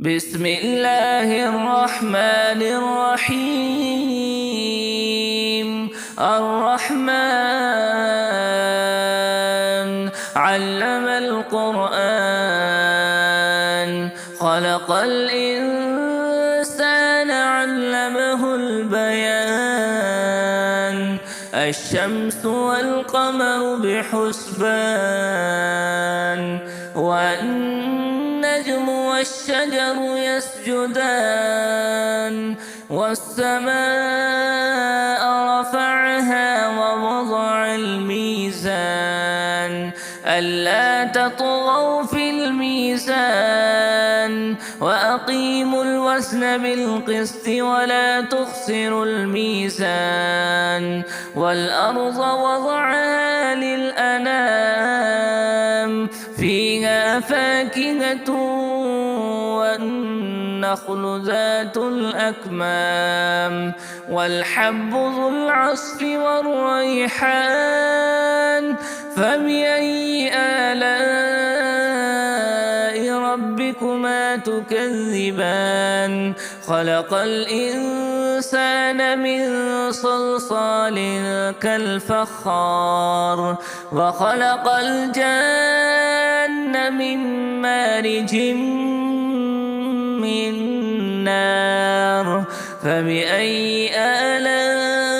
بسم الله الرحمن الرحيم. الرحمن علم القرآن، خلق الإنسان علمه البيان. الشمس والقمر بحسبان، والنجم والشجر يسجدان. والسماء رفعها ووضع الميزان، ألا تطغوا في الميزان، وأقيموا الوزن بالقسط ولا تخسروا الميزان. والأرض وضعها للأنام، فيها فاكهة والنخل ذات الأكمام، والحب ذو العصف والريحان. فبأي آلاء ربكما تكذبان؟ خلق الإنسان من صلصال كالفخار، وخلق الجان من مارج من نار. فبأي آلاء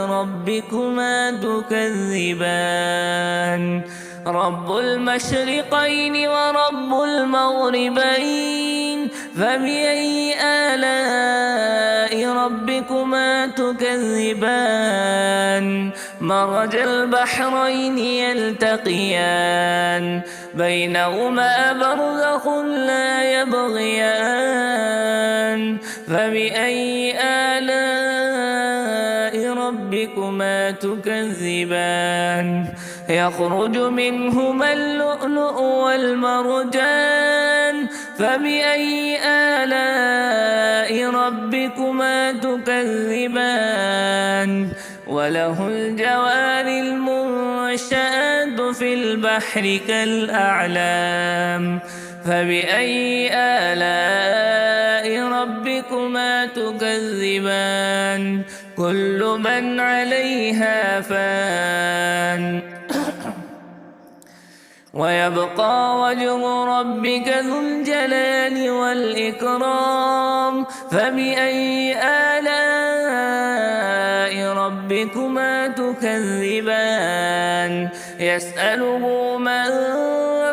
ربكما تكذبان؟ رب المشرقين ورب المغربين، فبأي آلاء ربكما تكذبان؟ مرج البحرين يلتقيان، بينهما برزخ لا يبغيان. فبأي آلاء ربكما تكذبان؟ يخرج منهما اللؤلؤ والمرجان، فبأي آلاء ربكما تكذبان؟ وله الجوار المنشآت في البحر كالأعلام، فبأي آلاء ربكما تكذبان؟ كل من عليها فان، ويبقى وجه ربك ذو الجلال والإكرام. فبأي آلاء ربكما تكذبان؟ يسأله من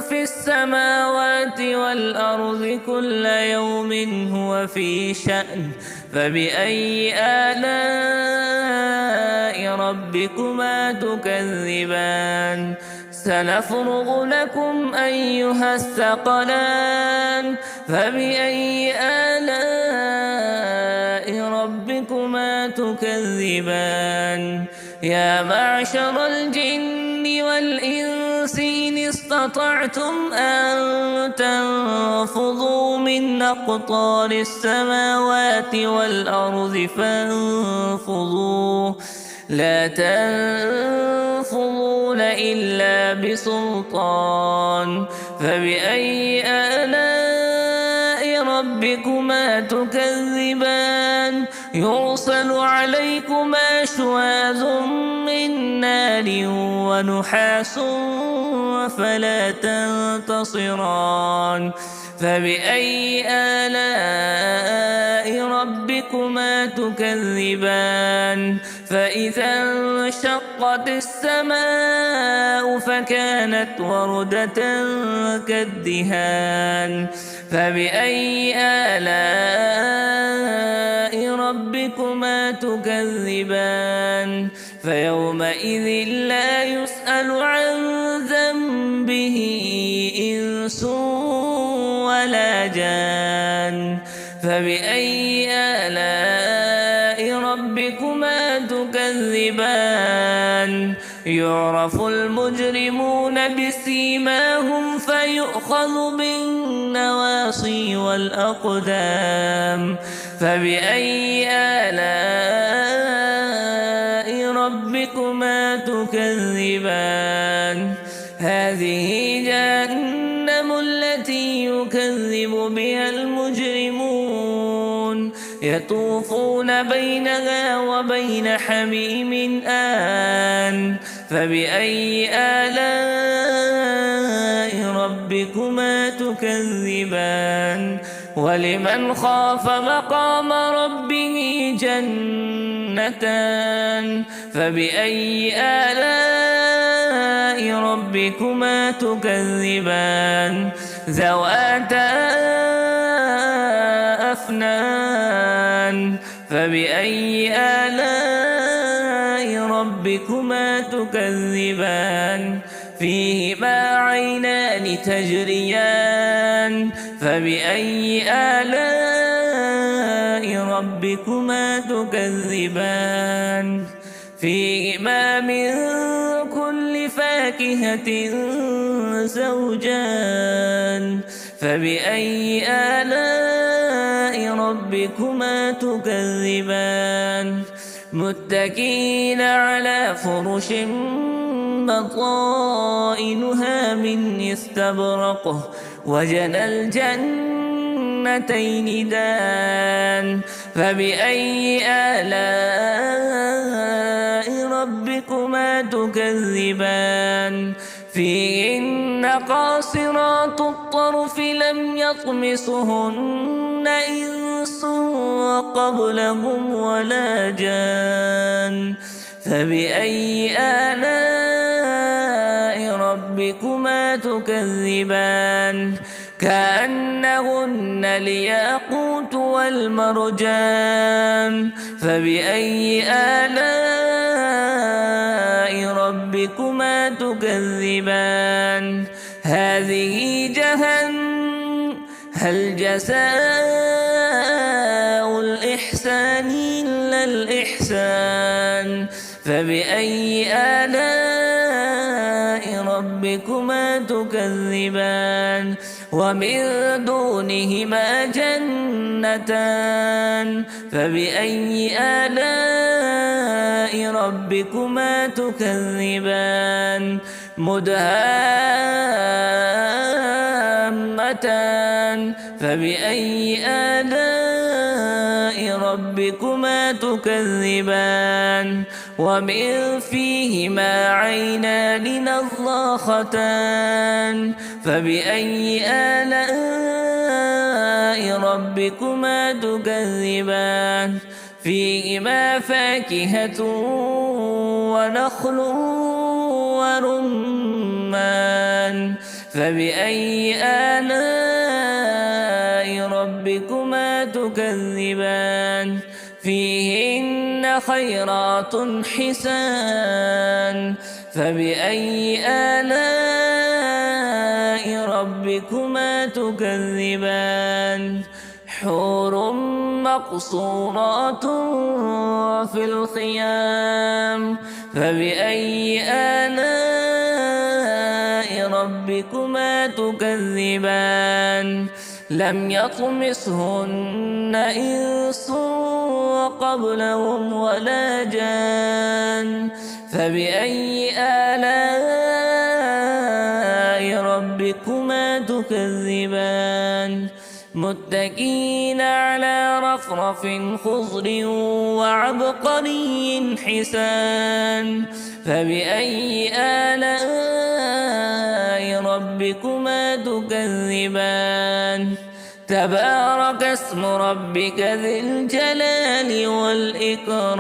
في السماوات والأرض كل يوم هو في شأن. فبأي آلاء ربكما تكذبان؟ سنفرغ لكم أيها الثقلان. فبأي آلاء ربكما تكذبان؟ يا معشر الجن والإنس إن استطعتم أن تنفضوا من أقطار السماوات والأرض فانفضوا، لا تنفضون إلا بسلطان. فبأي آلاء ربكما تكذبان؟ يرسل عليكما شواظ من نار ونحاس فلا تنتصران. فبأي آلاء ربكما تكذبان؟ فإذا انشقت السماء فكانت وردة كالدهان. فبأي آلاء ربكما تكذبان؟ فيومئذ لا يسأل عن ذنبه إنس ولا جان. فبأي آلاء ربكما تكذبان؟ يعرف المجرمون بسيماهم فيؤخذ بالنواصي والأقدام. فبأي آلاء ربكما تكذبان؟ هذه جهنم التي يكذب بها المجرمون يطوفون بينها وبين حميم آن فبأي آلاء ربكما تكذبان ولمن خاف مقام ربه جنتان فبأي آلاء ربكما تكذبان ذواتا أفنان فبأي آلاء ربكما تكذبان فيهما عينان تجريان فبأي آلاء ربكما تكذبان فيهما من كل فاكهة زوجان فبأي آلاء ربكما تكذبان متكئين على فرش بطائنها من استبرق وجنى الجنتين دان فبأي آلاء ربكما تكذبان فيهن قاصرات الطرف لم يطمسهن إنس قبلهم ولا جان فبأي آلاء ربكما تكذبان كأنهن الياقوت والمرجان فبأي آلاء ربكما تكذبان هذه جهنم هل جزاء الإحسان إلا الإحسان فبأي آلاء ربكما تكذبان ومن دونهما جنتان فبأي آلاء ربكما تكذبان مدهامتان فبأي آلاء ربكما تكذبان ومن فيهما عينان نضاختان فبأي آلاء ربكما تكذبان فيهما فاكهة ونخل ورمان فبأي آلاء ربكما تكذبان فيهن خيرات حسان فبأي آلاء ربكما تكذبان حور مقصورات في الخيام فبأي آلاء ربكما تكذبان لم يطمسهن إنس قبلهم ولا جان فبأي آلاء ربكما تكذبان متكئين على رفرف خضر وعبقري حسان فبأي آلاء ربكما تكذبان تبارك اسم ربك ذي الجلال والإكرام.